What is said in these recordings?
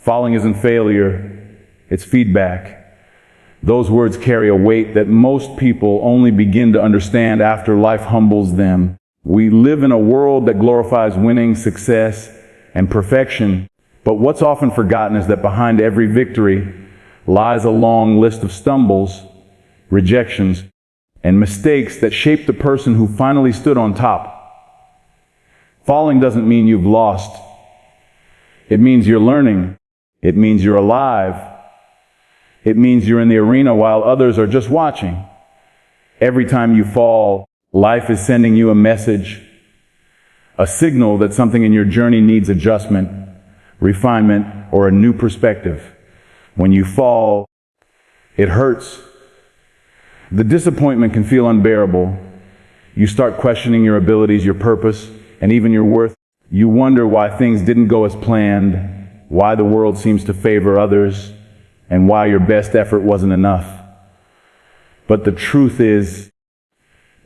Falling isn't failure, it's feedback. Those words carry a weight that most people only begin to understand after life humbles them. We live in a world that glorifies winning, success, and perfection, but what's often forgotten is that behind every victory lies a long list of stumbles, rejections, and mistakes that shape the person who finally stood on top. Falling doesn't mean you've lost. It means you're learning. It means you're alive. It means you're in the arena while others are just watching. Every time you fall, life is sending you a message, a signal that something in your journey needs adjustment, refinement, or a new perspective. When you fall, it hurts. The disappointment can feel unbearable. You start questioning your abilities, your purpose, and even your worth. You wonder why things didn't go as planned, why the world seems to favor others, and why your best effort wasn't enough. But the truth is,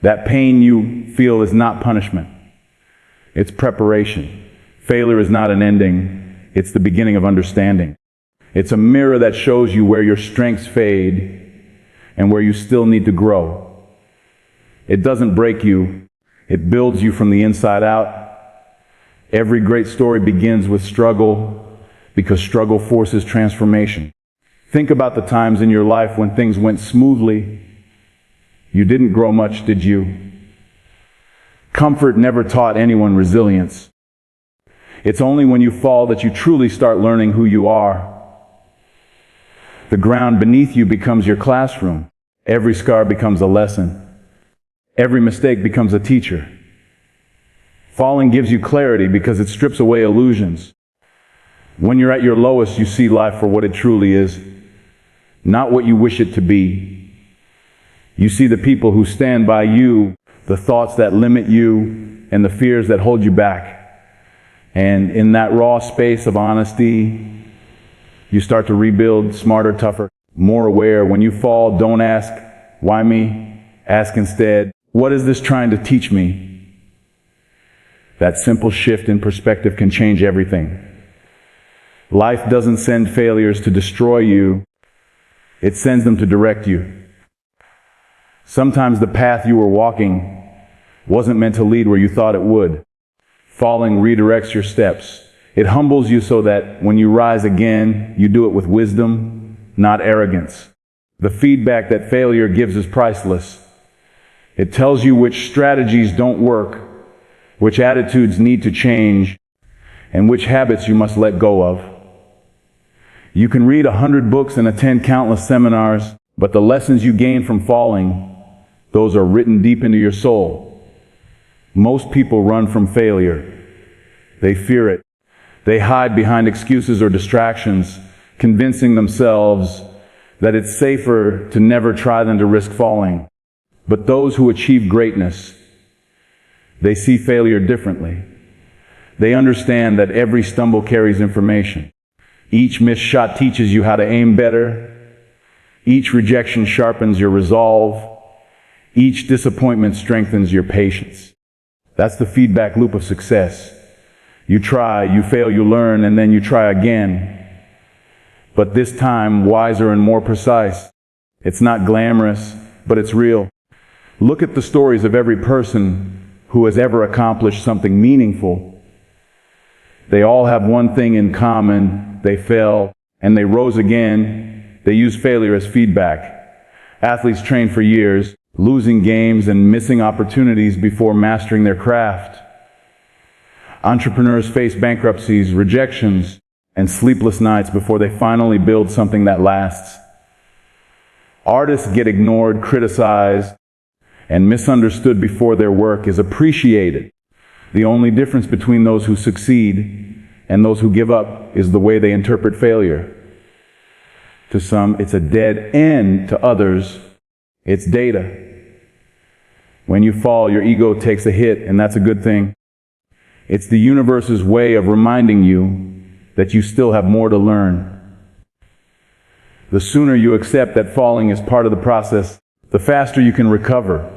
that pain you feel is not punishment. It's preparation. Failure is not an ending. It's the beginning of understanding. It's a mirror that shows you where your strengths fade and where you still need to grow. It doesn't break you. It builds you from the inside out. Every great story begins with struggle because struggle forces transformation. Think about the times in your life when things went smoothly. You didn't grow much, did you? Comfort never taught anyone resilience. It's only when you fall that you truly start learning who you are. The ground beneath you becomes your classroom. Every scar becomes a lesson. Every mistake becomes a teacher. Falling gives you clarity because it strips away illusions. When you're at your lowest, you see life for what it truly is, not what you wish it to be. You see the people who stand by you, the thoughts that limit you, and the fears that hold you back. And in that raw space of honesty, you start to rebuild smarter, tougher, more aware. When you fall, don't ask, why me? Ask instead, what is this trying to teach me? That simple shift in perspective can change everything. Life doesn't send failures to destroy you. It sends them to direct you. Sometimes the path you were walking wasn't meant to lead where you thought it would. Falling redirects your steps. It humbles you so that when you rise again, you do it with wisdom, not arrogance. The feedback that failure gives is priceless. It tells you which strategies don't work, which attitudes need to change, and which habits you must let go of. You can read 100 books and attend countless seminars, but the lessons you gain from falling, those are written deep into your soul. Most people run from failure. They fear it. They hide behind excuses or distractions, convincing themselves that it's safer to never try than to risk falling. But those who achieve greatness, they see failure differently. They understand that every stumble carries information. Each missed shot teaches you how to aim better. Each rejection sharpens your resolve. Each disappointment strengthens your patience. That's the feedback loop of success. You try, you fail, you learn, and then you try again. But this time, wiser and more precise. It's not glamorous, but it's real. Look at the stories of every person who has ever accomplished something meaningful. They all have one thing in common. They fell, and they rose again. They use failure as feedback. Athletes train for years, losing games and missing opportunities before mastering their craft. Entrepreneurs face bankruptcies, rejections, and sleepless nights before they finally build something that lasts. Artists get ignored, criticized, and misunderstood before their work is appreciated. The only difference between those who succeed and those who give up is the way they interpret failure. To some, it's a dead end. To others, it's data. When you fall, your ego takes a hit, and that's a good thing. It's the universe's way of reminding you that you still have more to learn. The sooner you accept that falling is part of the process, the faster you can recover.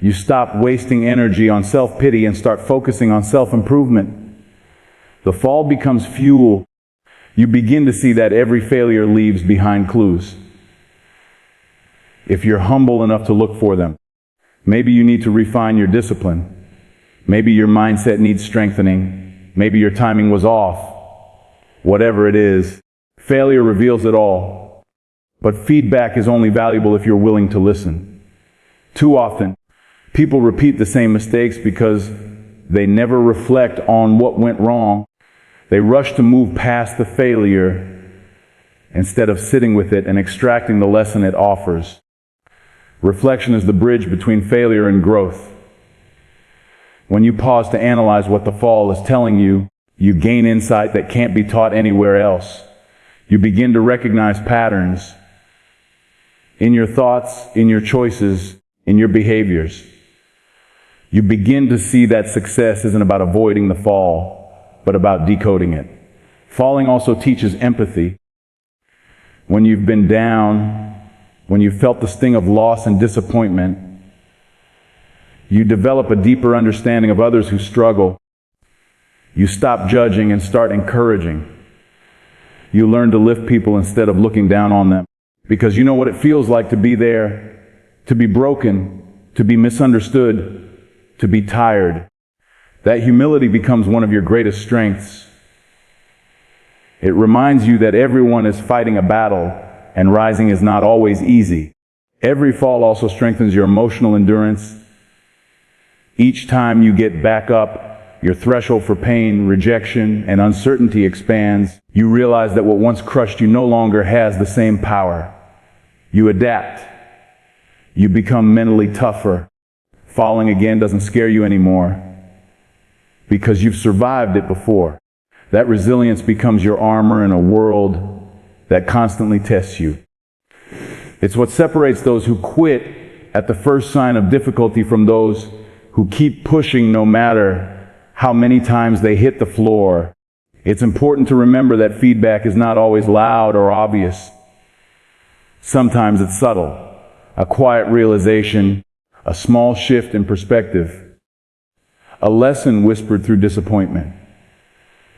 You stop wasting energy on self-pity and start focusing on self-improvement. The fall becomes fuel. You begin to see that every failure leaves behind clues. If you're humble enough to look for them, maybe you need to refine your discipline. Maybe your mindset needs strengthening. Maybe your timing was off. Whatever it is, failure reveals it all. But feedback is only valuable if you're willing to listen. Too often, people repeat the same mistakes because they never reflect on what went wrong. They rush to move past the failure instead of sitting with it and extracting the lesson it offers. Reflection is the bridge between failure and growth. When you pause to analyze what the fall is telling you, you gain insight that can't be taught anywhere else. You begin to recognize patterns in your thoughts, in your choices, in your behaviors. You begin to see that success isn't about avoiding the fall, but about decoding it. Falling also teaches empathy. When you've been down, when you've felt the sting of loss and disappointment, you develop a deeper understanding of others who struggle. You stop judging and start encouraging. You learn to lift people instead of looking down on them, because you know what it feels like to be there, to be broken, to be misunderstood, to be tired. That humility becomes one of your greatest strengths. It reminds you that everyone is fighting a battle, and rising is not always easy. Every fall also strengthens your emotional endurance. Each time you get back up, your threshold for pain, rejection, and uncertainty expands. You realize that what once crushed you no longer has the same power. You adapt. You become mentally tougher. Falling again doesn't scare you anymore because you've survived it before. That resilience becomes your armor in a world that constantly tests you. It's what separates those who quit at the first sign of difficulty from those who keep pushing no matter how many times they hit the floor. It's important to remember that feedback is not always loud or obvious. Sometimes it's subtle, a quiet realization, a small shift in perspective, a lesson whispered through disappointment.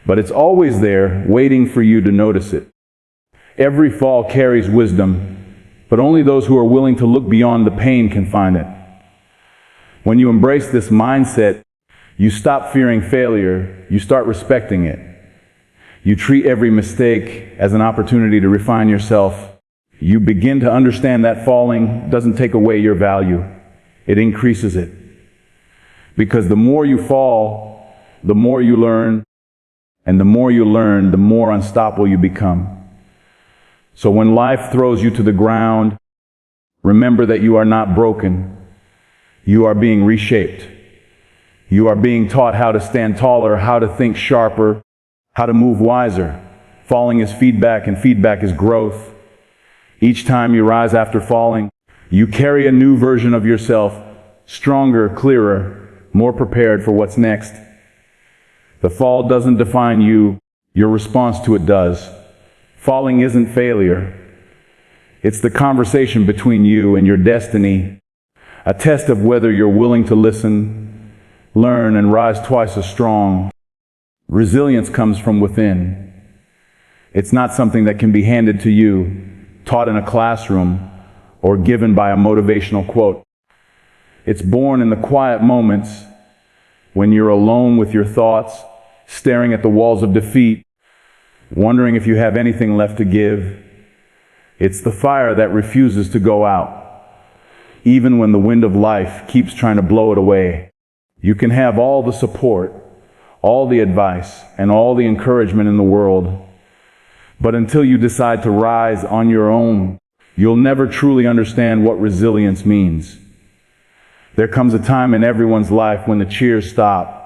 But it's always there, waiting for you to notice it. Every fall carries wisdom, but only those who are willing to look beyond the pain can find it. When you embrace this mindset, you stop fearing failure, you start respecting it. You treat every mistake as an opportunity to refine yourself. You begin to understand that falling doesn't take away your value, it increases it. Because the more you fall, the more you learn, and the more you learn, the more unstoppable you become. So when life throws you to the ground, remember that you are not broken. You are being reshaped. You are being taught how to stand taller, how to think sharper, how to move wiser. Falling is feedback, and feedback is growth. Each time you rise after falling, you carry a new version of yourself, stronger, clearer, more prepared for what's next. The fall doesn't define you, your response to it does. Falling isn't failure. It's the conversation between you and your destiny, a test of whether you're willing to listen, learn, and rise twice as strong. Resilience comes from within. It's not something that can be handed to you, taught in a classroom, or given by a motivational quote. It's born in the quiet moments when you're alone with your thoughts, staring at the walls of defeat, wondering if you have anything left to give. It's the fire that refuses to go out, even when the wind of life keeps trying to blow it away. You can have all the support, all the advice, and all the encouragement in the world, but until you decide to rise on your own, you'll never truly understand what resilience means. There comes a time in everyone's life when the cheers stop,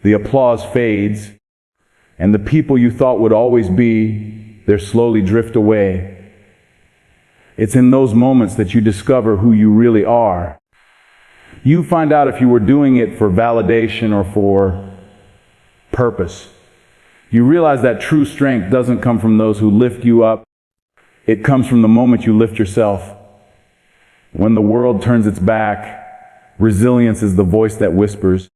the applause fades, and the people you thought would always be there slowly drift away. It's in those moments that you discover who you really are. You find out if you were doing it for validation or for purpose. You realize that true strength doesn't come from those who lift you up. It comes from the moment you lift yourself. When the world turns its back, resilience is the voice that whispers,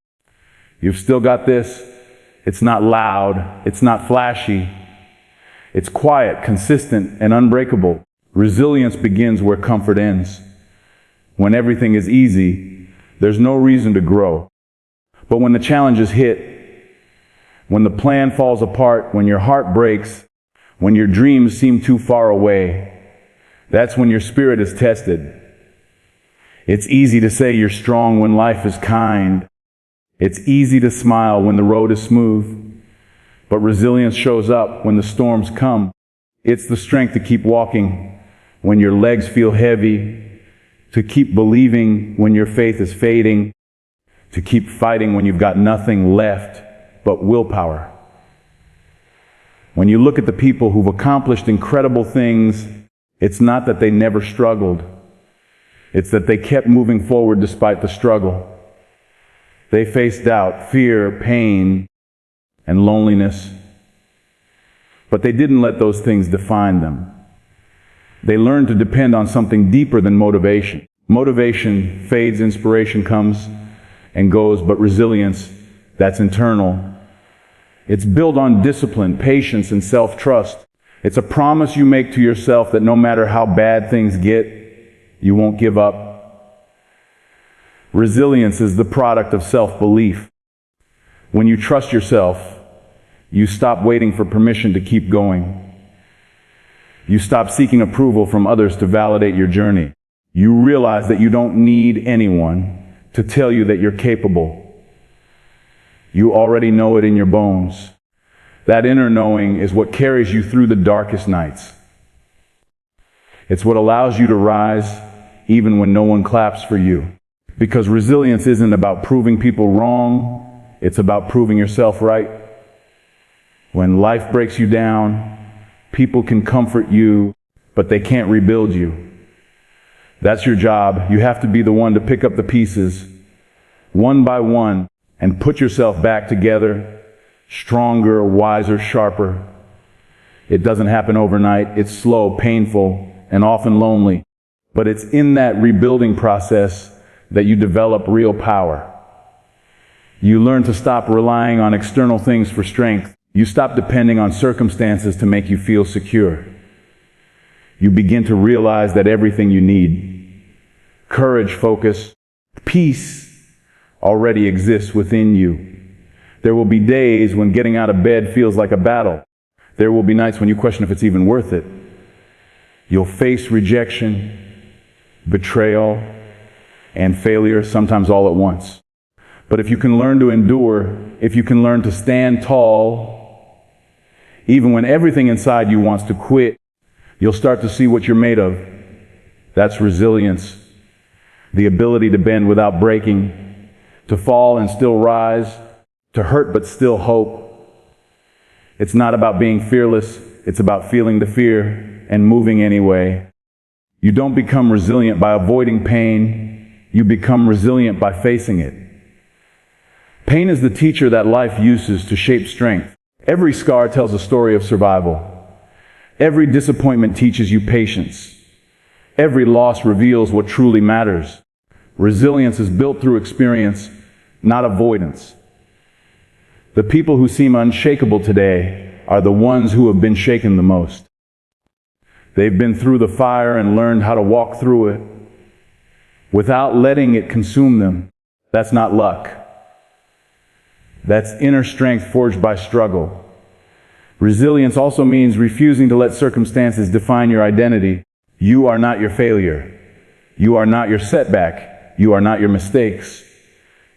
"You've still got this. It's not loud. It's not flashy. It's quiet, consistent, and unbreakable. Resilience begins where comfort ends. When everything is easy, there's no reason to grow. But when the challenges hit, when the plan falls apart, when your heart breaks, when your dreams seem too far away, that's when your spirit is tested. It's easy to say you're strong when life is kind. It's easy to smile when the road is smooth. But resilience shows up when the storms come. It's the strength to keep walking when your legs feel heavy, to keep believing when your faith is fading, to keep fighting when you've got nothing left but willpower. When you look at the people who've accomplished incredible things, it's not that they never struggled. It's that they kept moving forward despite the struggle. They faced doubt, fear, pain, and loneliness. But they didn't let those things define them. They learned to depend on something deeper than motivation. Motivation fades, inspiration comes and goes, but resilience, that's internal. It's built on discipline, patience, and self-trust. It's a promise you make to yourself that no matter how bad things get, you won't give up. Resilience is the product of self-belief. When you trust yourself, you stop waiting for permission to keep going. You stop seeking approval from others to validate your journey. You realize that you don't need anyone to tell you that you're capable. You already know it in your bones. That inner knowing is what carries you through the darkest nights. It's what allows you to rise even when no one claps for you. Because resilience isn't about proving people wrong, it's about proving yourself right. When life breaks you down, people can comfort you, but they can't rebuild you. That's your job. You have to be the one to pick up the pieces, one by one, and put yourself back together, stronger, wiser, sharper. It doesn't happen overnight. It's slow, painful, and often lonely. But it's in that rebuilding process that you develop real power. You learn to stop relying on external things for strength. You stop depending on circumstances to make you feel secure. You begin to realize that everything you need, courage, focus, peace, already exists within you. There will be days when getting out of bed feels like a battle. There will be nights when you question if it's even worth it. You'll face rejection, betrayal, and failure, sometimes all at once. But if you can learn to endure, if you can learn to stand tall, even when everything inside you wants to quit, you'll start to see what you're made of. That's resilience. The ability to bend without breaking, to fall and still rise, to hurt but still hope. It's not about being fearless, it's about feeling the fear and moving anyway. You don't become resilient by avoiding pain, you become resilient by facing it. Pain is the teacher that life uses to shape strength. Every scar tells a story of survival. Every disappointment teaches you patience. Every loss reveals what truly matters. Resilience is built through experience, not avoidance. The people who seem unshakable today are the ones who have been shaken the most. They've been through the fire and learned how to walk through it without letting it consume them. That's not luck. That's inner strength forged by struggle. Resilience also means refusing to let circumstances define your identity. You are not your failure. You are not your setback. You are not your mistakes.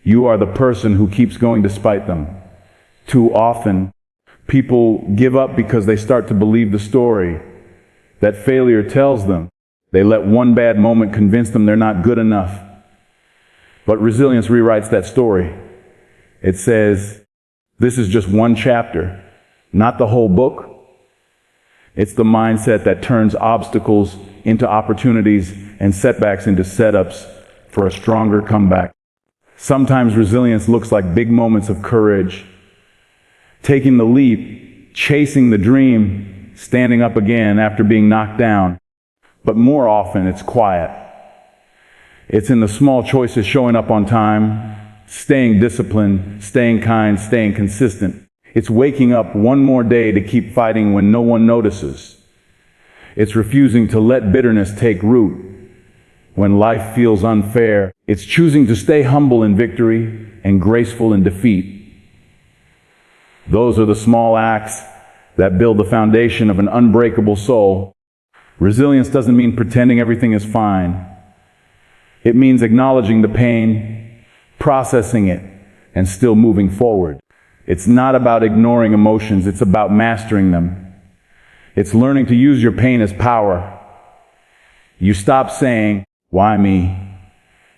You are the person who keeps going despite them. Too often, people give up because they start to believe the story that failure tells them. They let one bad moment convince them they're not good enough. But resilience rewrites that story. It says, this is just one chapter, not the whole book. It's the mindset that turns obstacles into opportunities and setbacks into setups for a stronger comeback. Sometimes resilience looks like big moments of courage, taking the leap, chasing the dream, standing up again after being knocked down. But more often it's quiet. It's in the small choices: showing up on time, staying disciplined, staying kind, staying consistent. It's waking up one more day to keep fighting when no one notices. It's refusing to let bitterness take root when life feels unfair. It's choosing to stay humble in victory and graceful in defeat. Those are the small acts that build the foundation of an unbreakable soul. Resilience doesn't mean pretending everything is fine. It means acknowledging the pain, processing it, and still moving forward. It's not about ignoring emotions, it's about mastering them. It's learning to use your pain as power. You stop saying, "Why me?"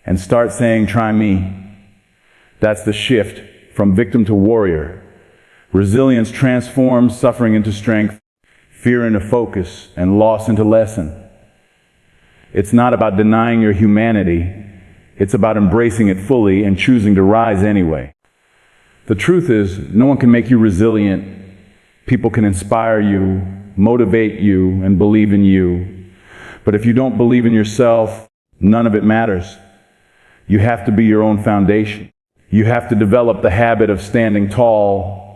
and start saying, "Try me." That's the shift from victim to warrior. Resilience transforms suffering into strength, fear into focus, and loss into lesson. It's not about denying your humanity. It's about embracing it fully and choosing to rise anyway. The truth is, no one can make you resilient. People can inspire you, motivate you, and believe in you. But if you don't believe in yourself, none of it matters. You have to be your own foundation. You have to develop the habit of standing tall,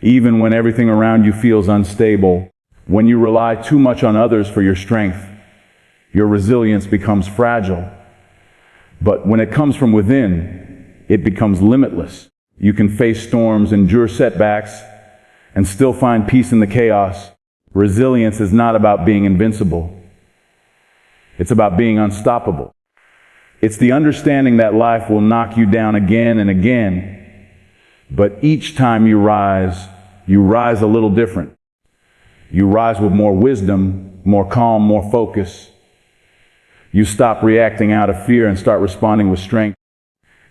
even when everything around you feels unstable. When you rely too much on others for your strength, your resilience becomes fragile. But when it comes from within, it becomes limitless. You can face storms, endure setbacks, and still find peace in the chaos. Resilience is not about being invincible. It's about being unstoppable. It's the understanding that life will knock you down again and again, but each time you rise a little different. You rise with more wisdom, more calm, more focus. You stop reacting out of fear and start responding with strength.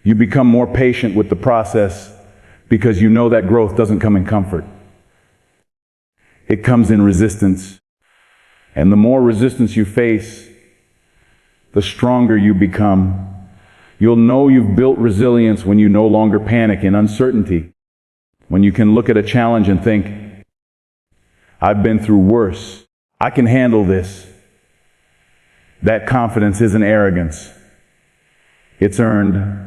You become more patient with the process because you know that growth doesn't come in comfort. It comes in resistance. And the more resistance you face, the stronger you become. You'll know you've built resilience when you no longer panic in uncertainty. When you can look at a challenge and think, "I've been through worse. I can handle this." That confidence isn't arrogance. It's earned.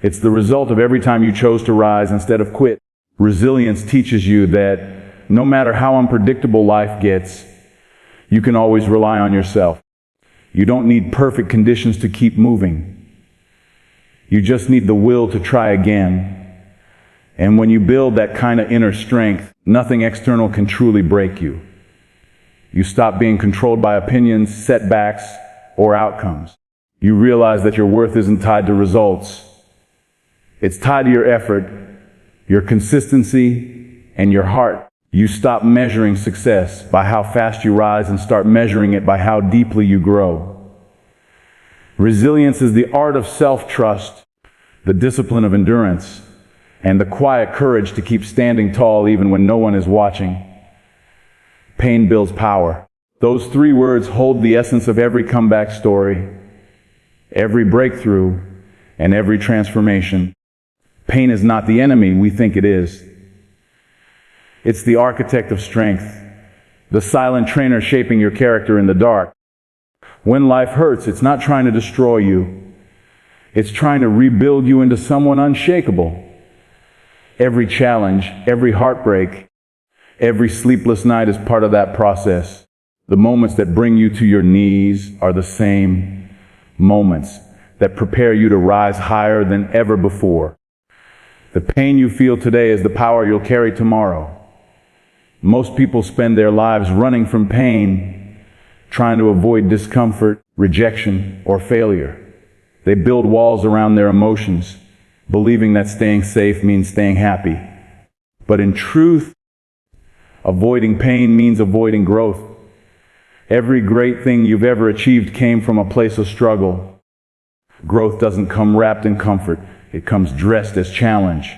It's the result of every time you chose to rise instead of quit. Resilience teaches you that no matter how unpredictable life gets, you can always rely on yourself. You don't need perfect conditions to keep moving. You just need the will to try again. And when you build that kind of inner strength, nothing external can truly break you. You stop being controlled by opinions, setbacks, or outcomes. You realize that your worth isn't tied to results. It's tied to your effort, your consistency, and your heart. You stop measuring success by how fast you rise and start measuring it by how deeply you grow. Resilience is the art of self-trust, the discipline of endurance, and the quiet courage to keep standing tall even when no one is watching. Pain builds power. Those three words hold the essence of every comeback story, every breakthrough, and every transformation. Pain is not the enemy we think it is. It's the architect of strength, the silent trainer shaping your character in the dark. When life hurts, it's not trying to destroy you. It's trying to rebuild you into someone unshakable. Every challenge, every heartbreak, every sleepless night is part of that process. The moments that bring you to your knees are the same moments that prepare you to rise higher than ever before. The pain you feel today is the power you'll carry tomorrow. Most people spend their lives running from pain, trying to avoid discomfort, rejection, or failure. They build walls around their emotions, believing that staying safe means staying happy. But in truth, avoiding pain means avoiding growth. Every great thing you've ever achieved came from a place of struggle. Growth doesn't come wrapped in comfort. It comes dressed as challenge.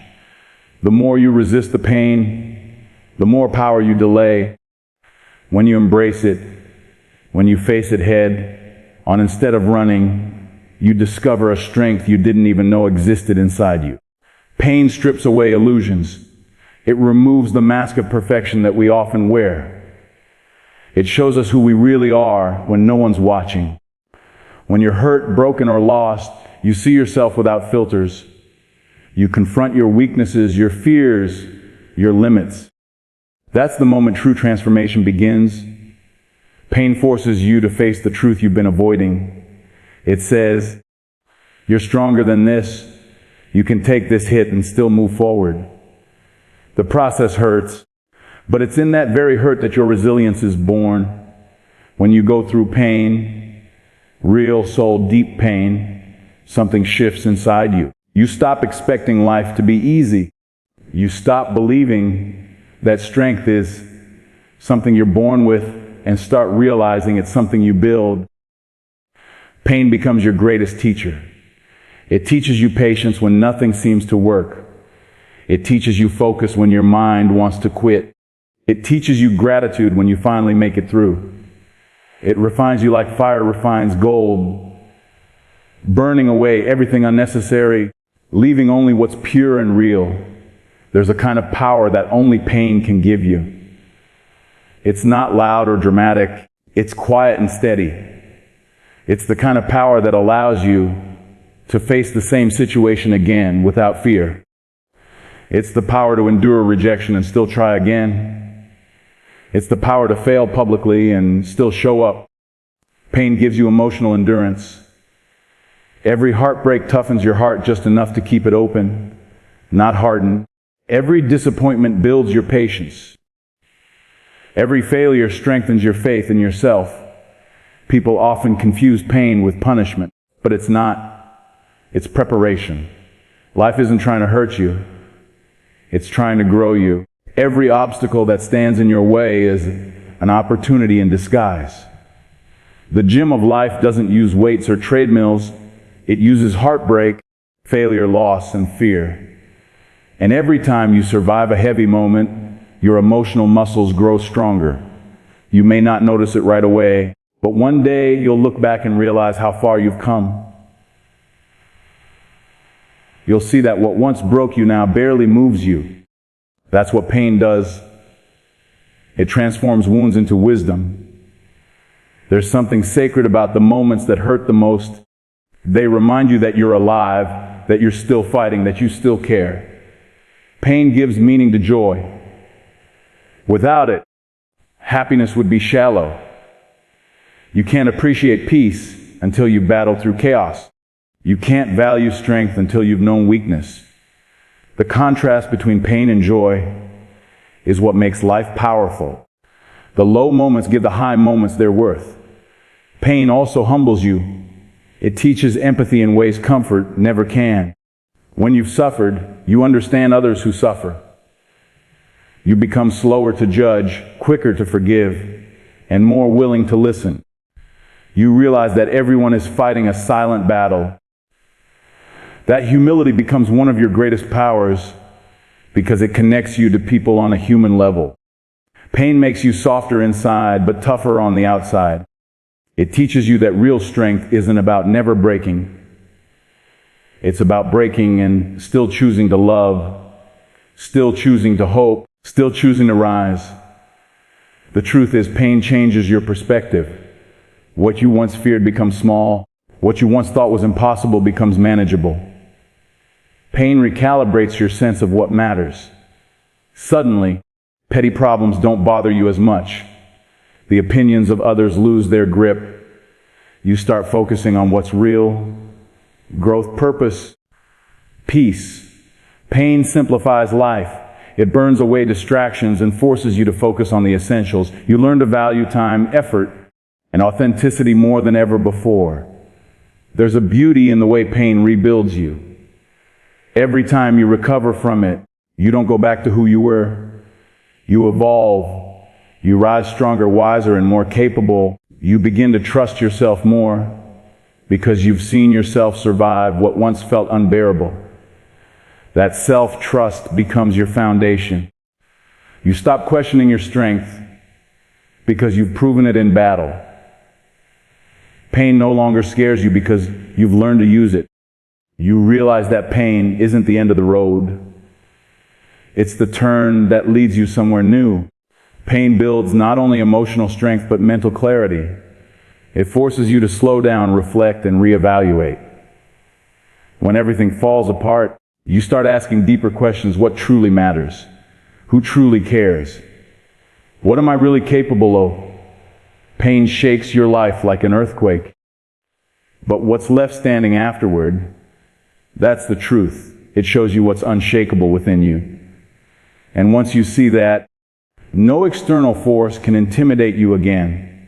The more you resist the pain, the more power you delay. When you embrace it, when you face it head on instead of running, you discover a strength you didn't even know existed inside you. Pain strips away illusions. It removes the mask of perfection that we often wear. It shows us who we really are when no one's watching. When you're hurt, broken, or lost, you see yourself without filters. You confront your weaknesses, your fears, your limits. That's the moment true transformation begins. Pain forces you to face the truth you've been avoiding. It says, you're stronger than this. You can take this hit and still move forward. The process hurts, but it's in that very hurt that your resilience is born. When you go through pain, real soul deep pain, something shifts inside you. You stop expecting life to be easy. You stop believing that strength is something you're born with and start realizing it's something you build. Pain becomes your greatest teacher. It teaches you patience when nothing seems to work. It teaches you focus when your mind wants to quit. It teaches you gratitude when you finally make it through. It refines you like fire refines gold, burning away everything unnecessary, leaving only what's pure and real. There's a kind of power that only pain can give you. It's not loud or dramatic. It's quiet and steady. It's the kind of power that allows you to face the same situation again without fear. It's the power to endure rejection and still try again. It's the power to fail publicly and still show up. Pain gives you emotional endurance. Every heartbreak toughens your heart just enough to keep it open, not hardened. Every disappointment builds your patience. Every failure strengthens your faith in yourself. People often confuse pain with punishment, but it's not. It's preparation. Life isn't trying to hurt you. It's trying to grow you. Every obstacle that stands in your way is an opportunity in disguise. The gym of life doesn't use weights or treadmills. It uses heartbreak, failure, loss, and fear. And every time you survive a heavy moment, your emotional muscles grow stronger. You may not notice it right away, but one day you'll look back and realize how far you've come. You'll see that what once broke you now barely moves you. That's what pain does. It transforms wounds into wisdom. There's something sacred about the moments that hurt the most. They remind you that you're alive, that you're still fighting, that you still care. Pain gives meaning to joy. Without it, happiness would be shallow. You can't appreciate peace until you battle through chaos. You can't value strength until you've known weakness. The contrast between pain and joy is what makes life powerful. The low moments give the high moments their worth. Pain also humbles you. It teaches empathy in ways comfort never can. When you've suffered, you understand others who suffer. You become slower to judge, quicker to forgive, and more willing to listen. You realize that everyone is fighting a silent battle. That humility becomes one of your greatest powers because it connects you to people on a human level. Pain makes you softer inside, but tougher on the outside. It teaches you that real strength isn't about never breaking. It's about breaking and still choosing to love, still choosing to hope, still choosing to rise. The truth is, pain changes your perspective. What you once feared becomes small. What you once thought was impossible becomes manageable. Pain recalibrates your sense of what matters. Suddenly, petty problems don't bother you as much. The opinions of others lose their grip. You start focusing on what's real, growth, purpose, peace. Pain simplifies life. It burns away distractions and forces you to focus on the essentials. You learn to value time, effort, and authenticity more than ever before. There's a beauty in the way pain rebuilds you. Every time you recover from it, you don't go back to who you were. You evolve. You rise stronger, wiser, and more capable. You begin to trust yourself more because you've seen yourself survive what once felt unbearable. That self-trust becomes your foundation. You stop questioning your strength because you've proven it in battle. Pain no longer scares you because you've learned to use it. You realize that pain isn't the end of the road. It's the turn that leads you somewhere new. Pain builds not only emotional strength but mental clarity. It forces you to slow down, reflect, and reevaluate. When everything falls apart, you start asking deeper questions: what truly matters? Who truly cares? What am I really capable of? Pain shakes your life like an earthquake. But what's left standing afterward, that's the truth. It shows you what's unshakable within you. And once you see that, no external force can intimidate you again.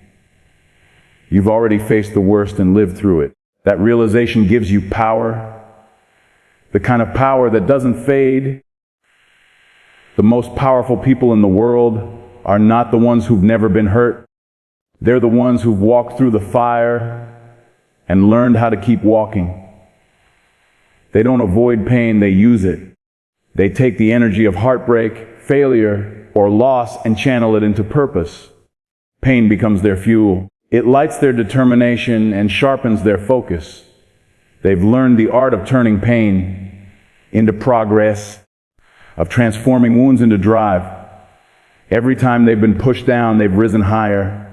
You've already faced the worst and lived through it. That realization gives you power, the kind of power that doesn't fade. The most powerful people in the world are not the ones who've never been hurt. They're the ones who've walked through the fire and learned how to keep walking. They don't avoid pain, they use it. They take the energy of heartbreak, failure, or loss and channel it into purpose. Pain becomes their fuel. It lights their determination and sharpens their focus. They've learned the art of turning pain into progress, of transforming wounds into drive. Every time they've been pushed down, they've risen higher.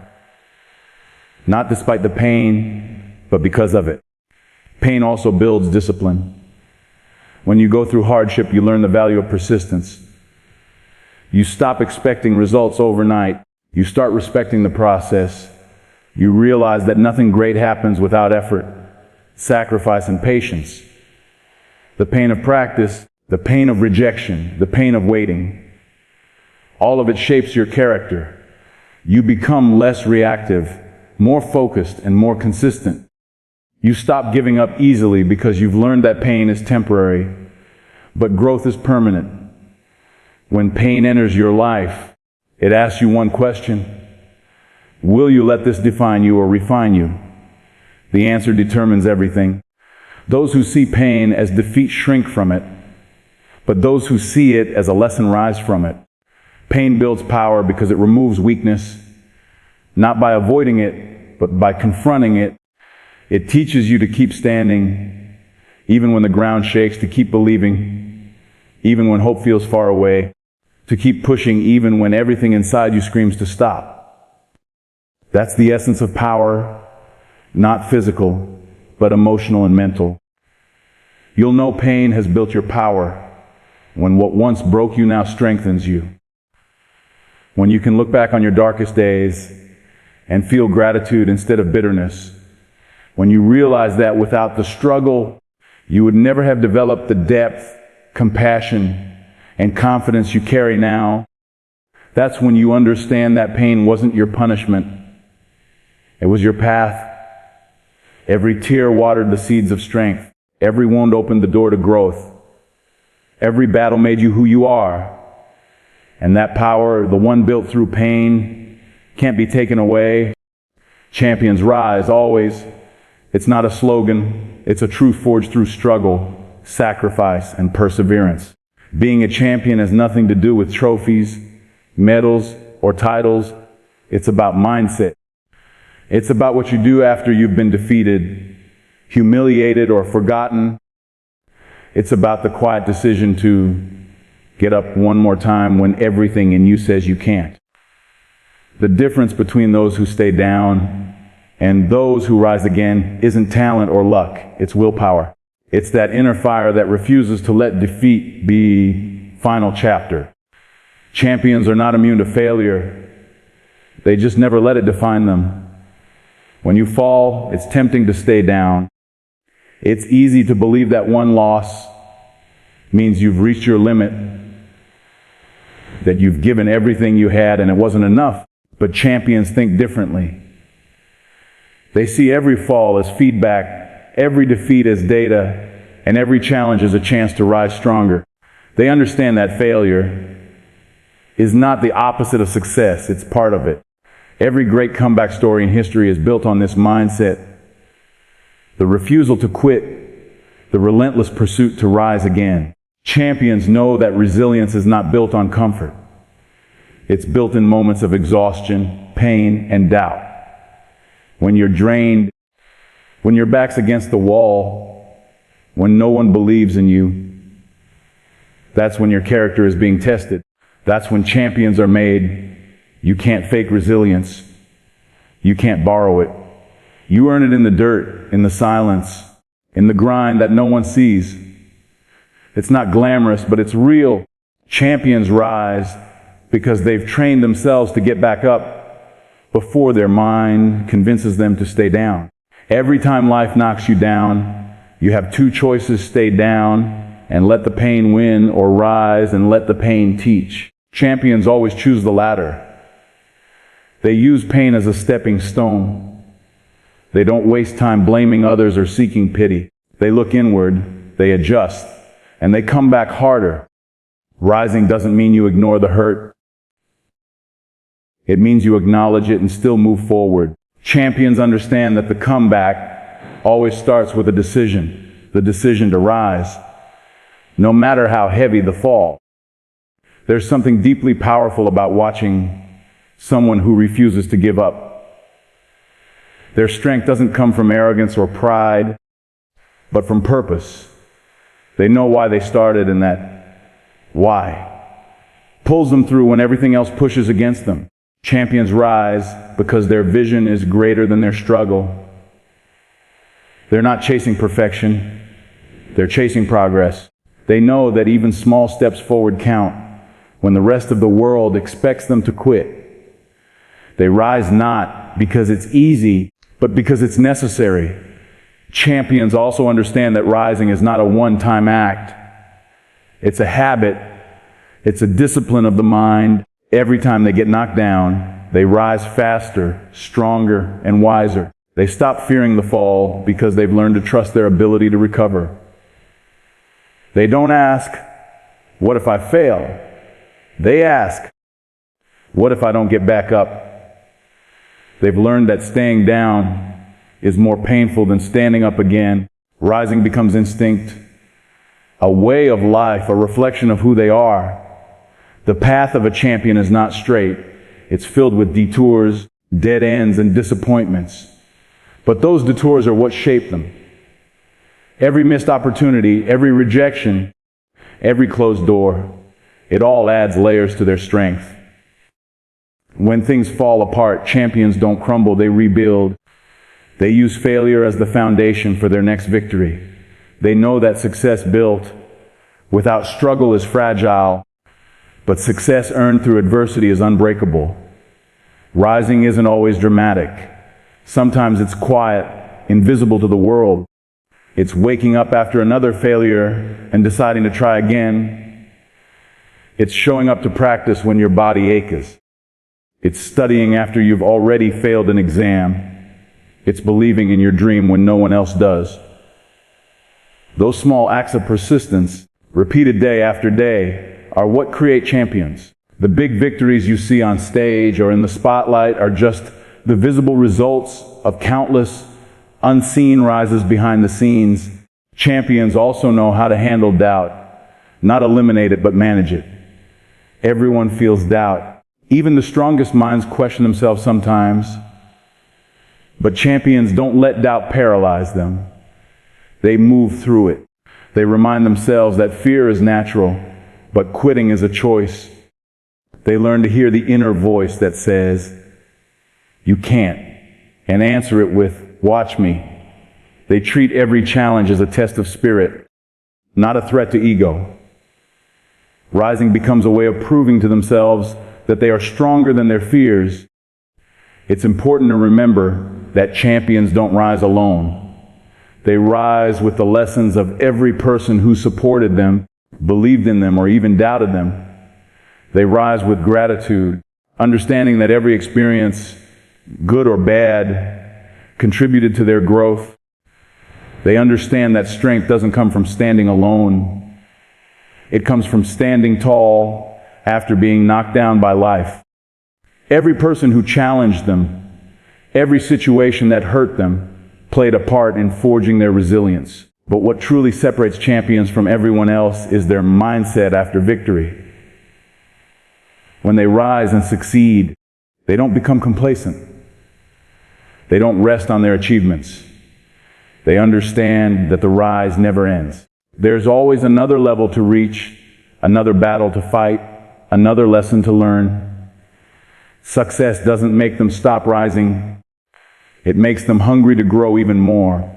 Not despite the pain, but because of it. Pain also builds discipline. When you go through hardship, you learn the value of persistence. You stop expecting results overnight. You start respecting the process. You realize that nothing great happens without effort, sacrifice, and patience. The pain of practice, the pain of rejection, the pain of waiting, all of it shapes your character. You become less reactive, more focused, and more consistent. You stop giving up easily because you've learned that pain is temporary, but growth is permanent. When pain enters your life, it asks you one question: will you let this define you or refine you? The answer determines everything. Those who see pain as defeat shrink from it, but those who see it as a lesson rise from it. Pain builds power because it removes weakness, not by avoiding it, but by confronting it. It teaches you to keep standing, even when the ground shakes, to keep believing, even when hope feels far away, to keep pushing even when everything inside you screams to stop. That's the essence of power, not physical, but emotional and mental. You'll know pain has built your power when what once broke you now strengthens you. When you can look back on your darkest days and feel gratitude instead of bitterness. When you realize that without the struggle, you would never have developed the depth, compassion, and confidence you carry now. That's when you understand that pain wasn't your punishment. It was your path. Every tear watered the seeds of strength. Every wound opened the door to growth. Every battle made you who you are. And that power, the one built through pain, can't be taken away. Champions rise, always. It's not a slogan. It's a truth forged through struggle, sacrifice, and perseverance. Being a champion has nothing to do with trophies, medals, or titles. It's about mindset. It's about what you do after you've been defeated, humiliated, or forgotten. It's about the quiet decision to get up one more time when everything in you says you can't. The difference between those who stay down and those who rise again isn't talent or luck, it's willpower. It's that inner fire that refuses to let defeat be final chapter. Champions are not immune to failure. They just never let it define them. When you fall, it's tempting to stay down. It's easy to believe that one loss means you've reached your limit, that you've given everything you had and it wasn't enough. But champions think differently. They see every fall as feedback, every defeat as data, and every challenge as a chance to rise stronger. They understand that failure is not the opposite of success, it's part of it. Every great comeback story in history is built on this mindset. The refusal to quit, the relentless pursuit to rise again. Champions know that resilience is not built on comfort. It's built in moments of exhaustion, pain, and doubt. When you're drained, when your back's against the wall, when no one believes in you, that's when your character is being tested. That's when champions are made. You can't fake resilience. You can't borrow it. You earn it in the dirt, in the silence, in the grind that no one sees. It's not glamorous, but it's real. Champions rise because they've trained themselves to get back up before their mind convinces them to stay down. Every time life knocks you down, you have two choices: stay down and let the pain win, or rise and let the pain teach. Champions always choose the latter. They use pain as a stepping stone. They don't waste time blaming others or seeking pity. They look inward, they adjust, and they come back harder. Rising doesn't mean you ignore the hurt. It means you acknowledge it and still move forward. Champions understand that the comeback always starts with a decision, the decision to rise, no matter how heavy the fall. There's something deeply powerful about watching someone who refuses to give up. Their strength doesn't come from arrogance or pride, but from purpose. They know why they started, and that why pulls them through when everything else pushes against them. Champions rise because their vision is greater than their struggle. They're not chasing perfection, they're chasing progress. They know that even small steps forward count when the rest of the world expects them to quit. They rise not because it's easy, but because it's necessary. Champions also understand that rising is not a one-time act. It's a habit. It's a discipline of the mind. Every time they get knocked down, they rise faster, stronger, and wiser. They stop fearing the fall because they've learned to trust their ability to recover. They don't ask, "What if I fail?" They ask, "What if I don't get back up?" They've learned that staying down is more painful than standing up again. Rising becomes instinct, a way of life, a reflection of who they are. The path of a champion is not straight. It's filled with detours, dead ends, and disappointments. But those detours are what shape them. Every missed opportunity, every rejection, every closed door, it all adds layers to their strength. When things fall apart, champions don't crumble, they rebuild. They use failure as the foundation for their next victory. They know that success built without struggle is fragile, but success earned through adversity is unbreakable. Rising isn't always dramatic. Sometimes it's quiet, invisible to the world. It's waking up after another failure and deciding to try again. It's showing up to practice when your body aches. It's studying after you've already failed an exam. It's believing in your dream when no one else does. Those small acts of persistence, repeated day after day, are what create champions. The big victories you see on stage or in the spotlight are just the visible results of countless unseen rises behind the scenes. Champions also know how to handle doubt, not eliminate it, but manage it. Everyone feels doubt. Even the strongest minds question themselves sometimes. But champions don't let doubt paralyze them. They move through it. They remind themselves that fear is natural, but quitting is a choice. They learn to hear the inner voice that says, "You can't," and answer it with, "Watch me." They treat every challenge as a test of spirit, not a threat to ego. Rising becomes a way of proving to themselves that they are stronger than their fears. It's important to remember that champions don't rise alone. They rise with the lessons of every person who supported them, believed in them, or even doubted them. They rise with gratitude, understanding that every experience, good or bad, contributed to their growth. They understand that strength doesn't come from standing alone. It comes from standing tall after being knocked down by life. Every person who challenged them, every situation that hurt them, played a part in forging their resilience. But what truly separates champions from everyone else is their mindset after victory. When they rise and succeed, they don't become complacent. They don't rest on their achievements. They understand that the rise never ends. There's always another level to reach, another battle to fight, another lesson to learn. Success doesn't make them stop rising. It makes them hungry to grow even more.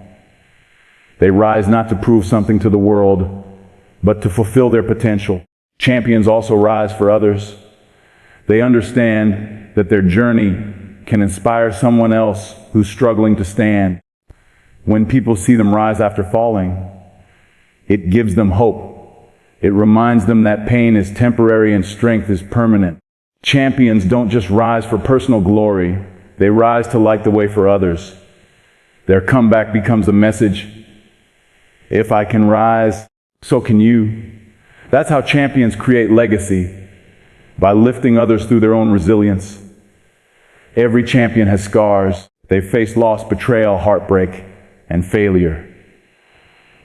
They rise not to prove something to the world, but to fulfill their potential. Champions also rise for others. They understand that their journey can inspire someone else who's struggling to stand. When people see them rise after falling, it gives them hope. It reminds them that pain is temporary and strength is permanent. Champions don't just rise for personal glory, they rise to light the way for others. Their comeback becomes a message: if I can rise, so can you. That's how champions create legacy, by lifting others through their own resilience. Every champion has scars. They've faced loss, betrayal, heartbreak, and failure.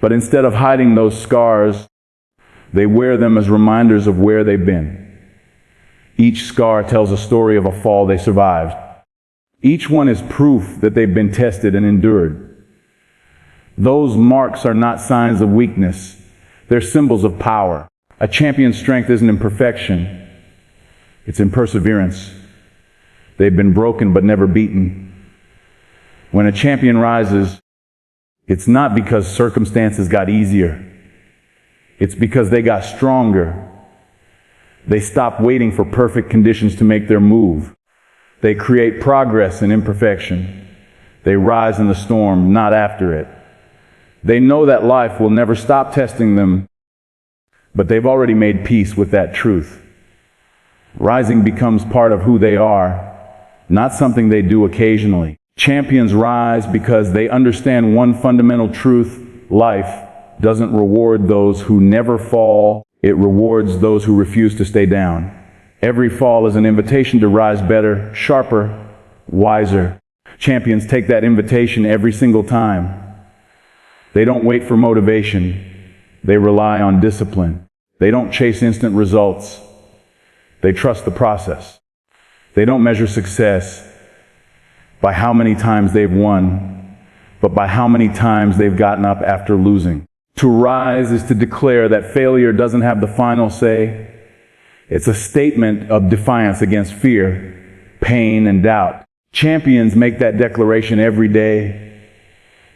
But instead of hiding those scars, they wear them as reminders of where they've been. Each scar tells a story of a fall they survived. Each one is proof that they've been tested and endured. Those marks are not signs of weakness. They're symbols of power. A champion's strength isn't in perfection. It's in perseverance. They've been broken but never beaten. When a champion rises, it's not because circumstances got easier. It's because they got stronger. They stopped waiting for perfect conditions to make their move. They create progress in imperfection. They rise in the storm, not after it. They know that life will never stop testing them, but they've already made peace with that truth. Rising becomes part of who they are, not something they do occasionally. Champions rise because they understand one fundamental truth: life doesn't reward those who never fall. It rewards those who refuse to stay down. Every fall is an invitation to rise better, sharper, wiser. Champions take that invitation every single time. They don't wait for motivation. They rely on discipline. They don't chase instant results. They trust the process. They don't measure success by how many times they've won, but by how many times they've gotten up after losing. To rise is to declare that failure doesn't have the final say. It's a statement of defiance against fear, pain, and doubt. Champions make that declaration every day.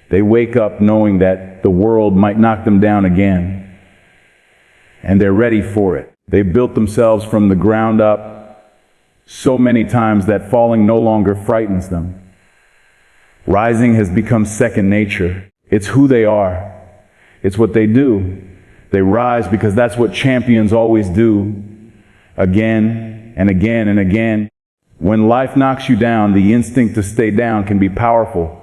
They wake up knowing that the world might knock them down again, and they're ready for it. They built themselves from the ground up so many times that falling no longer frightens them. Rising has become second nature. It's who they are. It's what they do. They rise because that's what champions always do, again and again and again. When life knocks you down, the instinct to stay down can be powerful.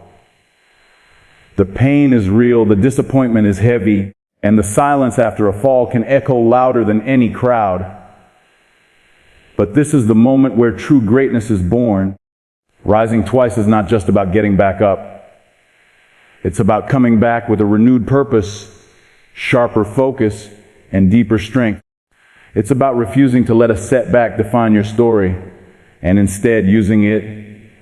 The pain is real, the disappointment is heavy, and the silence after a fall can echo louder than any crowd. But this is the moment where true greatness is born. Rising twice is not just about getting back up. It's about coming back with a renewed purpose, sharper focus, and deeper strength. It's about refusing to let a setback define your story, and instead using it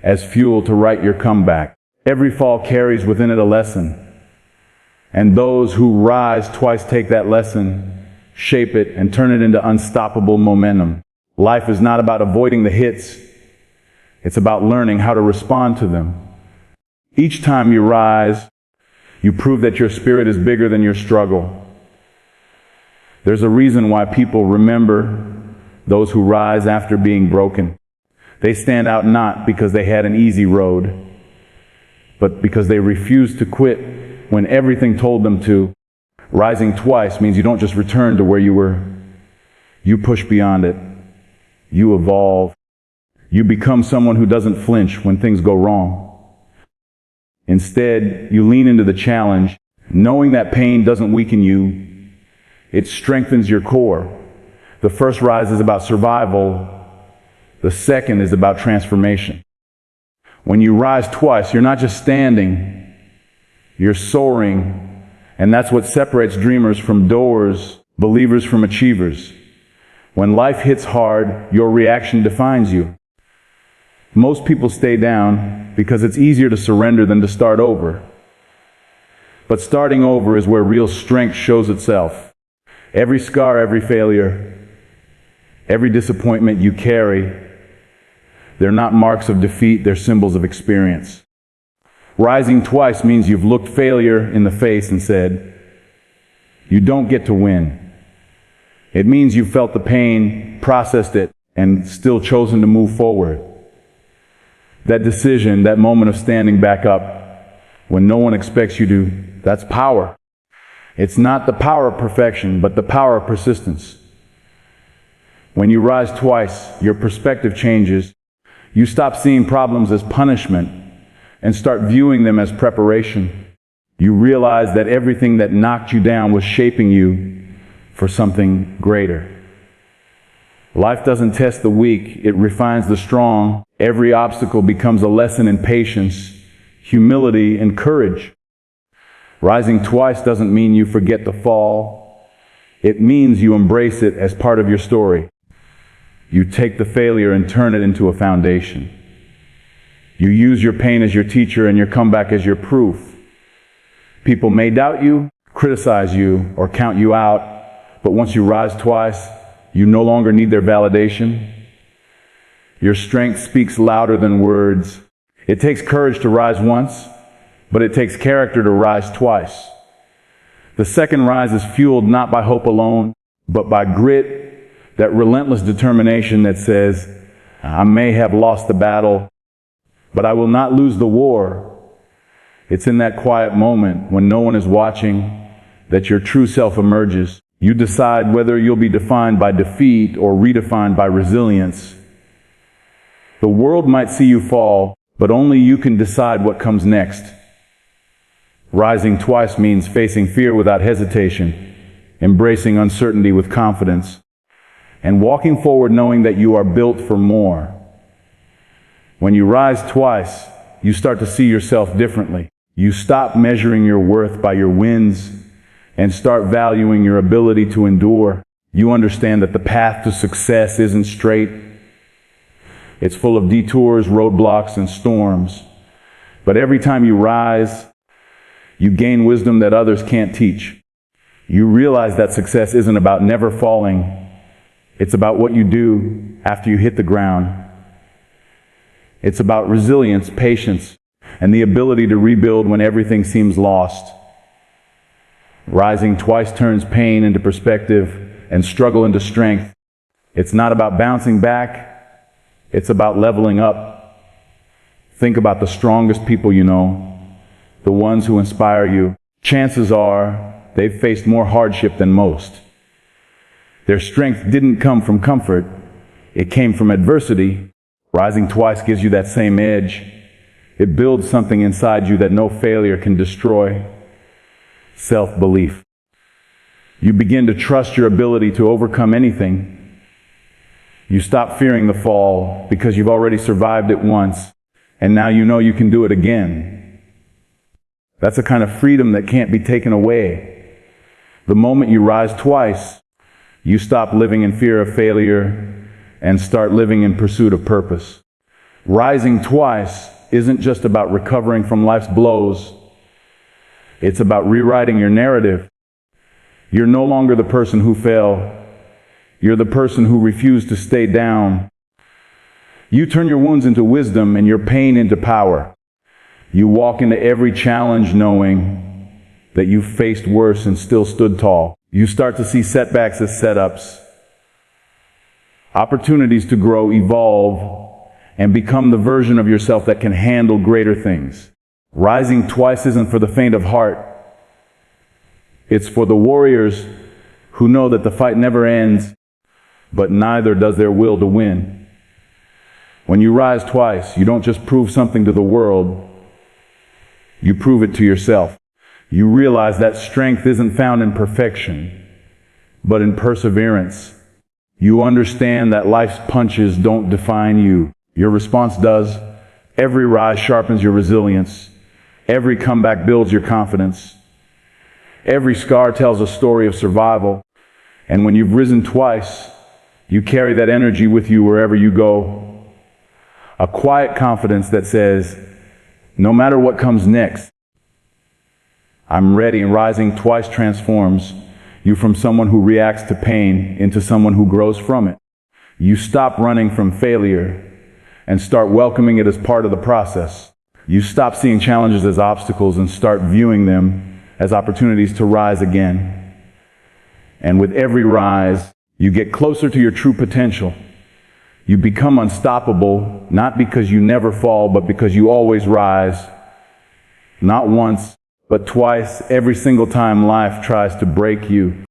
as fuel to write your comeback. Every fall carries within it a lesson. And those who rise twice take that lesson, shape it, and turn it into unstoppable momentum. Life is not about avoiding the hits. It's about learning how to respond to them. Each time you rise, you prove that your spirit is bigger than your struggle. There's a reason why people remember those who rise after being broken. They stand out not because they had an easy road, but because they refused to quit when everything told them to. Rising twice means you don't just return to where you were. You push beyond it. You evolve. You become someone who doesn't flinch when things go wrong. Instead, you lean into the challenge, knowing that pain doesn't weaken you. It strengthens your core. The first rise is about survival. The second is about transformation. When you rise twice, you're not just standing, you're soaring. And that's what separates dreamers from doers, believers from achievers. When life hits hard, your reaction defines you. Most people stay down because it's easier to surrender than to start over. But starting over is where real strength shows itself. Every scar, every failure, every disappointment you carry, they're not marks of defeat, they're symbols of experience. Rising twice means you've looked failure in the face and said, "You don't get to win." It means you felt the pain, processed it, and still chosen to move forward. That decision, that moment of standing back up when no one expects you to, that's power. It's not the power of perfection, but the power of persistence. When you rise twice, your perspective changes. You stop seeing problems as punishment and start viewing them as preparation. You realize that everything that knocked you down was shaping you for something greater. Life doesn't test the weak, it refines the strong. Every obstacle becomes a lesson in patience, humility, and courage. Rising twice doesn't mean you forget the fall. It means you embrace it as part of your story. You take the failure and turn it into a foundation. You use your pain as your teacher and your comeback as your proof. People may doubt you, criticize you, or count you out, but once you rise twice, you no longer need their validation. Your strength speaks louder than words. It takes courage to rise once, but it takes character to rise twice. The second rise is fueled not by hope alone, but by grit, that relentless determination that says, I may have lost the battle, but I will not lose the war. It's in that quiet moment when no one is watching that your true self emerges. You decide whether you'll be defined by defeat or redefined by resilience. The world might see you fall, but only you can decide what comes next. Rising twice means facing fear without hesitation, embracing uncertainty with confidence, and walking forward knowing that you are built for more. When you rise twice, you start to see yourself differently. You stop measuring your worth by your wins and start valuing your ability to endure. You understand that the path to success isn't straight. It's full of detours, roadblocks, and storms. But every time you rise, you gain wisdom that others can't teach. You realize that success isn't about never falling. It's about what you do after you hit the ground. It's about resilience, patience, and the ability to rebuild when everything seems lost. Rising twice turns pain into perspective and struggle into strength. It's not about bouncing back. It's about leveling up. Think about the strongest people you know, the ones who inspire you. Chances are they've faced more hardship than most. Their strength didn't come from comfort. It came from adversity. Rising twice gives you that same edge. It builds something inside you that no failure can destroy. Self-belief. You begin to trust your ability to overcome anything. You stop fearing the fall because you've already survived it once, and now you know you can do it again. That's a kind of freedom that can't be taken away. The moment you rise twice, you stop living in fear of failure and start living in pursuit of purpose. Rising twice isn't just about recovering from life's blows. It's about rewriting your narrative. You're no longer the person who fell. You're the person who refused to stay down. You turn your wounds into wisdom and your pain into power. You walk into every challenge knowing that you faced worse and still stood tall. You start to see setbacks as setups, opportunities to grow, evolve, and become the version of yourself that can handle greater things. Rising twice isn't for the faint of heart. It's for the warriors who know that the fight never ends, but neither does their will to win. When you rise twice, you don't just prove something to the world, you prove it to yourself. You realize that strength isn't found in perfection, but in perseverance. You understand that life's punches don't define you. Your response does. Every rise sharpens your resilience. Every comeback builds your confidence. Every scar tells a story of survival. And when you've risen twice, you carry that energy with you wherever you go. A quiet confidence that says, no matter what comes next, I'm ready. And rising twice transforms you from someone who reacts to pain into someone who grows from it. You stop running from failure and start welcoming it as part of the process. You stop seeing challenges as obstacles and start viewing them as opportunities to rise again. And with every rise, You get closer to your true potential. You become unstoppable, not because you never fall, but because you always rise. Not once, but twice, every single time life tries to break you.